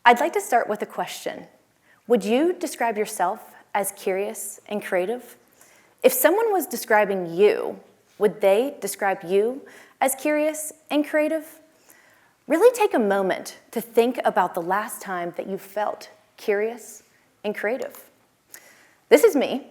I'd like to start with a question. Would you describe yourself as curious and creative? If someone was describing you, would they describe you as curious and creative? Really take a moment to think about the last time that you felt curious and creative. This is me.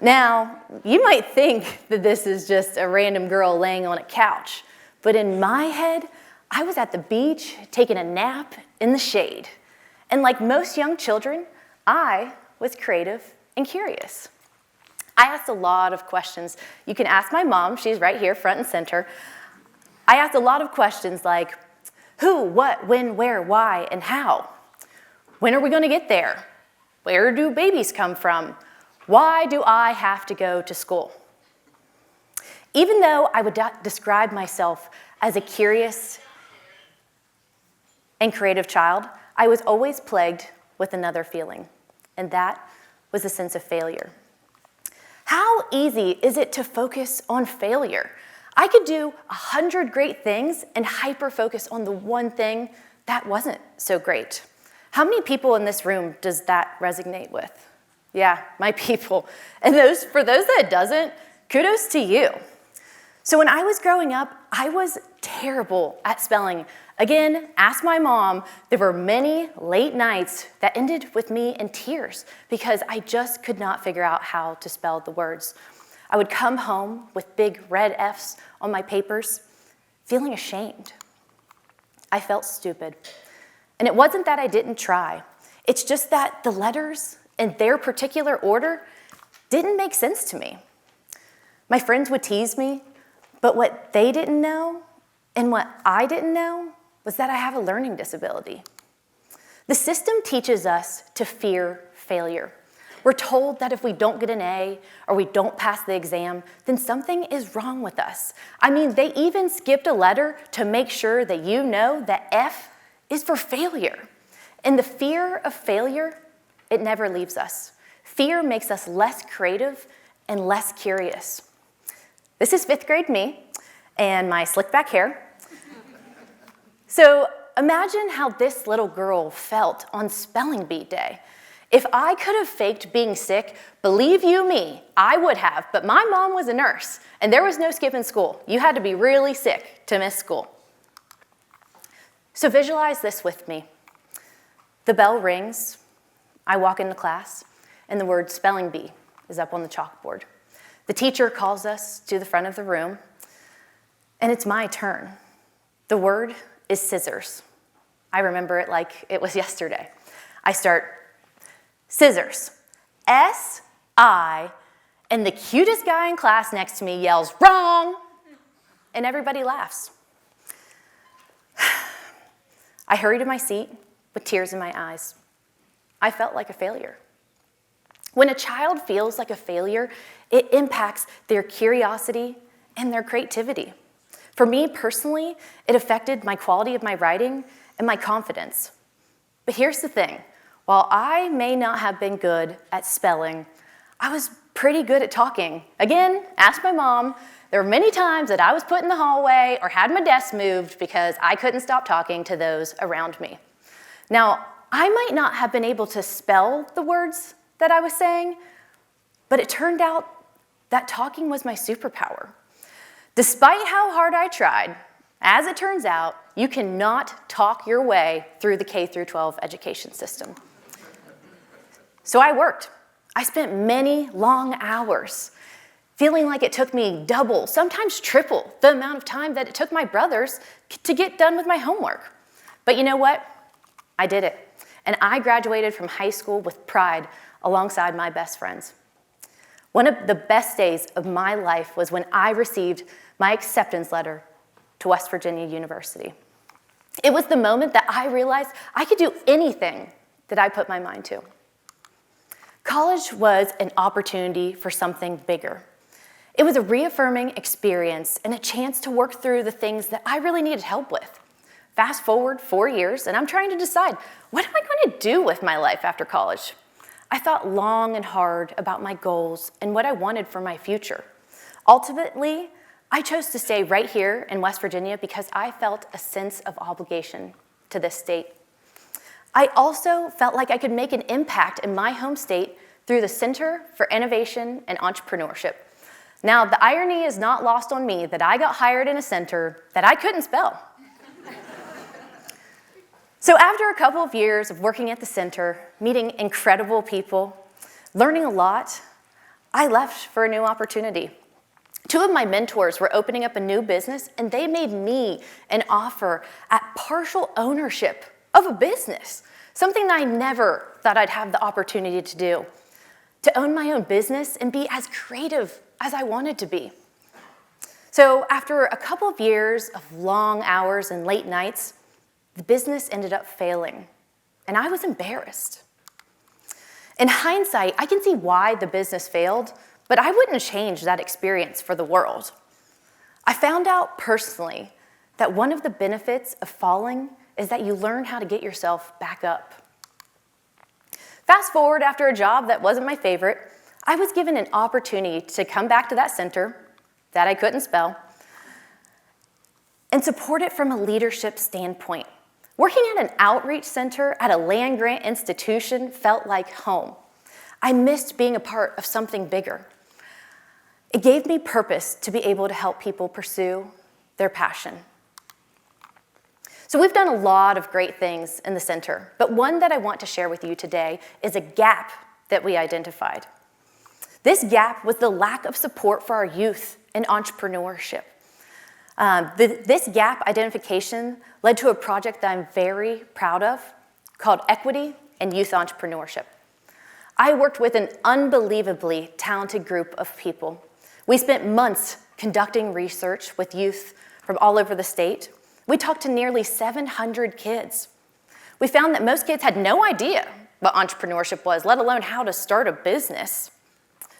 Now, you might think that this is just a random girl laying on a couch, but in my head, I was at the beach taking a nap in the shade. And like most young children, I was creative and curious. I asked a lot of questions. You can ask my mom, she's right here, front and center. I asked a lot of questions like, who, what, when, where, why, and how? When are we going to get there? Where do babies come from? Why do I have to go to school? Even though I would describe myself as a curious and creative child, I was always plagued with another feeling, and that was a sense of failure. How easy is it to focus on failure? I could do 100 great things and hyper-focus on the one thing that wasn't so great. How many people in this room does that resonate with? Yeah, my people. And for those that it doesn't, kudos to you. So when I was growing up, I was terrible at spelling. Again, ask my mom. There were many late nights that ended with me in tears because I just could not figure out how to spell the words. I would come home with big red F's on my papers, feeling ashamed. I felt stupid. And it wasn't that I didn't try. It's just that the letters in their particular order didn't make sense to me. My friends would tease me, but what they didn't know and what I didn't know was that I have a learning disability. The system teaches us to fear failure. We're told that if we don't get an A or we don't pass the exam, then something is wrong with us. I mean, they even skipped a letter to make sure that you know that F is for failure. And the fear of failure, it never leaves us. Fear makes us less creative and less curious. This is 5th grade me and my slicked back hair. So imagine how this little girl felt on spelling bee day. If I could have faked being sick, believe you me, I would have, but my mom was a nurse, and there was no skipping school. You had to be really sick to miss school. So visualize this with me. The bell rings, I walk into class, and the word spelling bee is up on the chalkboard. The teacher calls us to the front of the room, and it's my turn. The word is scissors. I remember it like it was yesterday. I start, scissors, S-I, and the cutest guy in class next to me yells, wrong, and everybody laughs. I hurry to my seat with tears in my eyes. I felt like a failure. When a child feels like a failure, it impacts their curiosity and their creativity. For me personally, it affected my quality of my writing and my confidence. But here's the thing. While I may not have been good at spelling, I was pretty good at talking. Again, ask my mom. There were many times that I was put in the hallway or had my desk moved because I couldn't stop talking to those around me. Now, I might not have been able to spell the words that I was saying, but it turned out that talking was my superpower. Despite how hard I tried, as it turns out, you cannot talk your way through the K-12 education system. So I worked. I spent many long hours, feeling like it took me double, sometimes triple, the amount of time that it took my brothers to get done with my homework. But you know what? I did it. And I graduated from high school with pride alongside my best friends. One of the best days of my life was when I received my acceptance letter to West Virginia University. It was the moment that I realized I could do anything that I put my mind to. College was an opportunity for something bigger. It was a reaffirming experience and a chance to work through the things that I really needed help with. Fast forward 4 years, and I'm trying to decide, what am I going to do with my life after college? I thought long and hard about my goals and what I wanted for my future. Ultimately, I chose to stay right here in West Virginia because I felt a sense of obligation to this state. I also felt like I could make an impact in my home state through the Center for Innovation and Entrepreneurship. Now, the irony is not lost on me that I got hired in a center that I couldn't spell. So after a couple of years of working at the center, meeting incredible people, learning a lot, I left for a new opportunity. Two of my mentors were opening up a new business, and they made me an offer at partial ownership of a business, something that I never thought I'd have the opportunity to do, to own my own business and be as creative as I wanted to be. So after a couple of years of long hours and late nights, the business ended up failing, and I was embarrassed. In hindsight, I can see why the business failed, but I wouldn't change that experience for the world. I found out personally that one of the benefits of falling is that you learn how to get yourself back up. Fast forward, after a job that wasn't my favorite, I was given an opportunity to come back to that center that I couldn't spell and support it from a leadership standpoint. Working at an outreach center at a land-grant institution felt like home. I missed being a part of something bigger. It gave me purpose to be able to help people pursue their passion. So we've done a lot of great things in the center, but one that I want to share with you today is a gap that we identified. This gap was the lack of support for our youth in entrepreneurship. This gap identification led to a project that I'm very proud of called Equity and Youth Entrepreneurship. I worked with an unbelievably talented group of people. We spent months conducting research with youth from all over the state. We talked to nearly 700 kids. We found that most kids had no idea what entrepreneurship was, let alone how to start a business.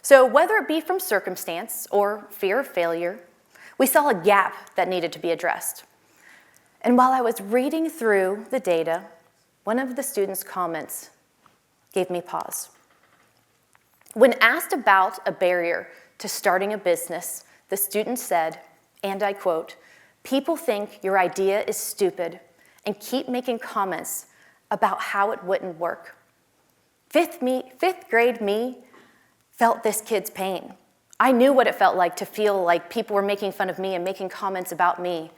So whether it be from circumstance or fear of failure, we saw a gap that needed to be addressed. And while I was reading through the data, one of the students' comments gave me pause. When asked about a barrier to starting a business, the student said, and I quote, "People think your idea is stupid and keep making comments about how it wouldn't work." Fifth grade me felt this kid's pain. I knew what it felt like to feel like people were making fun of me and making comments about me.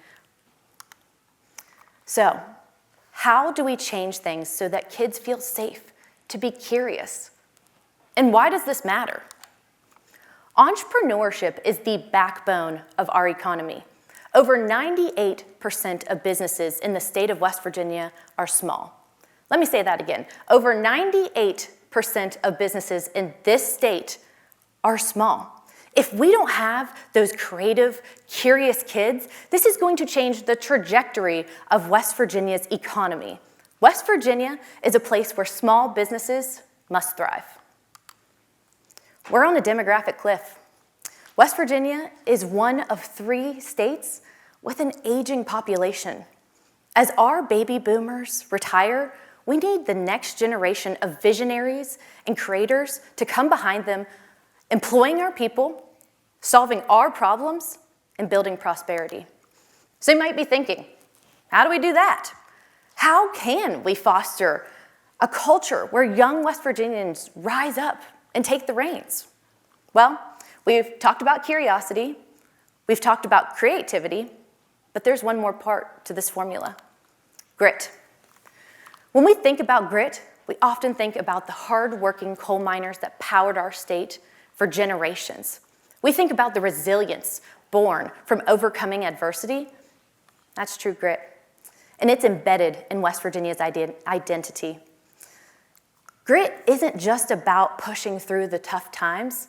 So, how do we change things so that kids feel safe to be curious? And why does this matter? Entrepreneurship is the backbone of our economy. Over 98% of businesses in the state of West Virginia are small. Let me say that again. Over 98% of businesses in this state are small. If we don't have those creative, curious kids, this is going to change the trajectory of West Virginia's economy. West Virginia is a place where small businesses must thrive. We're on a demographic cliff. West Virginia is one of 3 states with an aging population. As our baby boomers retire, we need the next generation of visionaries and creators to come behind them, employing our people, solving our problems, and building prosperity. So you might be thinking, how do we do that? How can we foster a culture where young West Virginians rise up and take the reins? Well, we've talked about curiosity, we've talked about creativity, but there's one more part to this formula: grit. When we think about grit, we often think about the hard-working coal miners that powered our state for generations. We think about the resilience born from overcoming adversity. That's true grit. And it's embedded in West Virginia's identity. Grit isn't just about pushing through the tough times.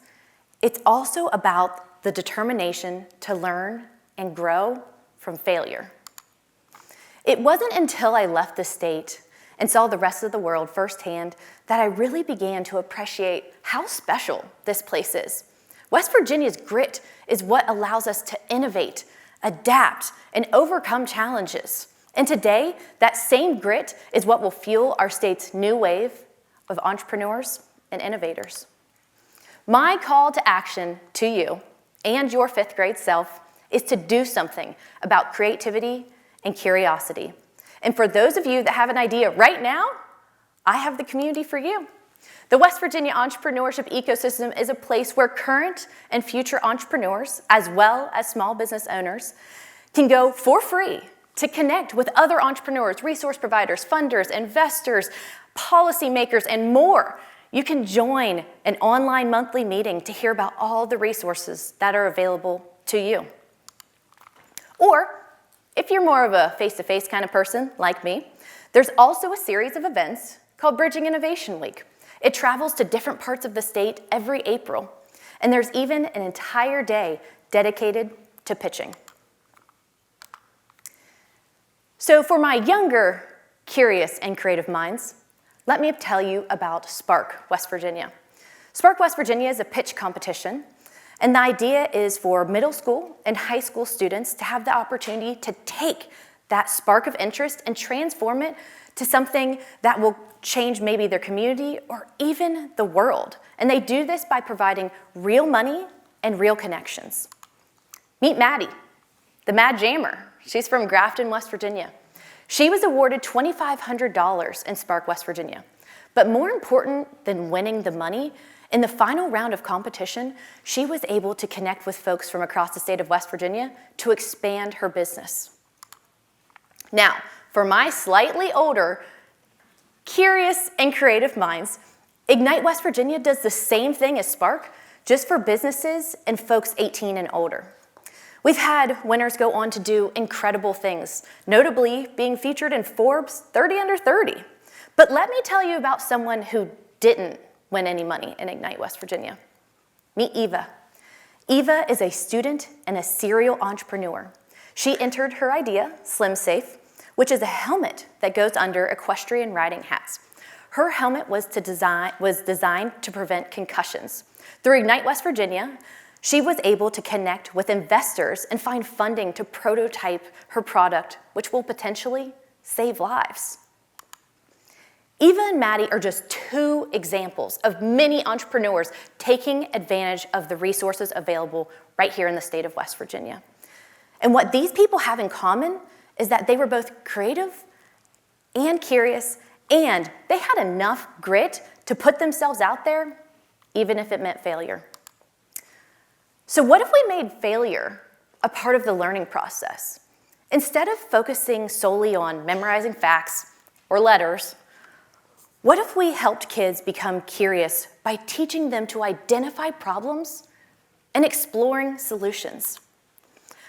It's also about the determination to learn and grow from failure. It wasn't until I left the state and saw the rest of the world firsthand that I really began to appreciate how special this place is. West Virginia's grit is what allows us to innovate, adapt, and overcome challenges. And today, that same grit is what will fuel our state's new wave of entrepreneurs and innovators. My call to action to you and your 5th grade self is to do something about creativity and curiosity. And for those of you that have an idea right now, I have the community for you. The West Virginia entrepreneurship ecosystem is a place where current and future entrepreneurs, as well as small business owners, can go for free to connect with other entrepreneurs, resource providers, funders, investors, policymakers, and more. You can join an online monthly meeting to hear about all the resources that are available to you. Or, if you're more of a face-to-face kind of person like me, there's also a series of events called Bridging Innovation Week. It travels to different parts of the state every April, and there's even an entire day dedicated to pitching. So for my younger, curious, and creative minds, let me tell you about Spark West Virginia. Spark West Virginia is a pitch competition, and the idea is for middle school and high school students to have the opportunity to take that spark of interest and transform it to something that will change maybe their community or even the world. And they do this by providing real money and real connections. Meet Maddie, the Mad Jammer. She's from Grafton, West Virginia. She was awarded $2,500 in Spark West Virginia. But more important than winning the money, in the final round of competition, she was able to connect with folks from across the state of West Virginia to expand her business. Now, for my slightly older, curious, and creative minds, Ignite West Virginia does the same thing as Spark, just for businesses and folks 18 and older. We've had winners go on to do incredible things, notably being featured in Forbes 30 Under 30. But let me tell you about someone who didn't win any money in Ignite West Virginia. Meet Eva. Eva is a student and a serial entrepreneur. She entered her idea, Slim Safe, which is a helmet that goes under equestrian riding hats. Her helmet was designed to prevent concussions. Through Ignite West Virginia, she was able to connect with investors and find funding to prototype her product, which will potentially save lives. Eva and Maddie are just two examples of many entrepreneurs taking advantage of the resources available right here in the state of West Virginia. And what these people have in common is that they were both creative and curious, and they had enough grit to put themselves out there, even if it meant failure. So what if we made failure a part of the learning process? Instead of focusing solely on memorizing facts or letters, what if we helped kids become curious by teaching them to identify problems and exploring solutions?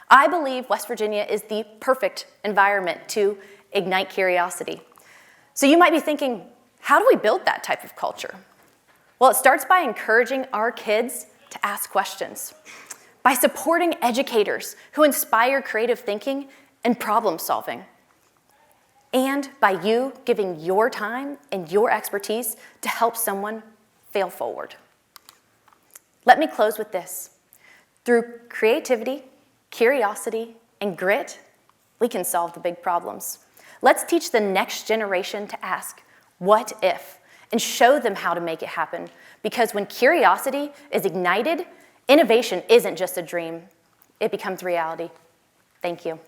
I believe West Virginia is the perfect environment to ignite curiosity. So you might be thinking, how do we build that type of culture? Well, it starts by encouraging our kids to ask questions, by supporting educators who inspire creative thinking and problem solving, and by you giving your time and your expertise to help someone fail forward. Let me close with this. Through creativity, curiosity, and grit, we can solve the big problems. Let's teach the next generation to ask, what if? And show them how to make it happen. Because when curiosity is ignited, innovation isn't just a dream. It becomes reality. Thank you.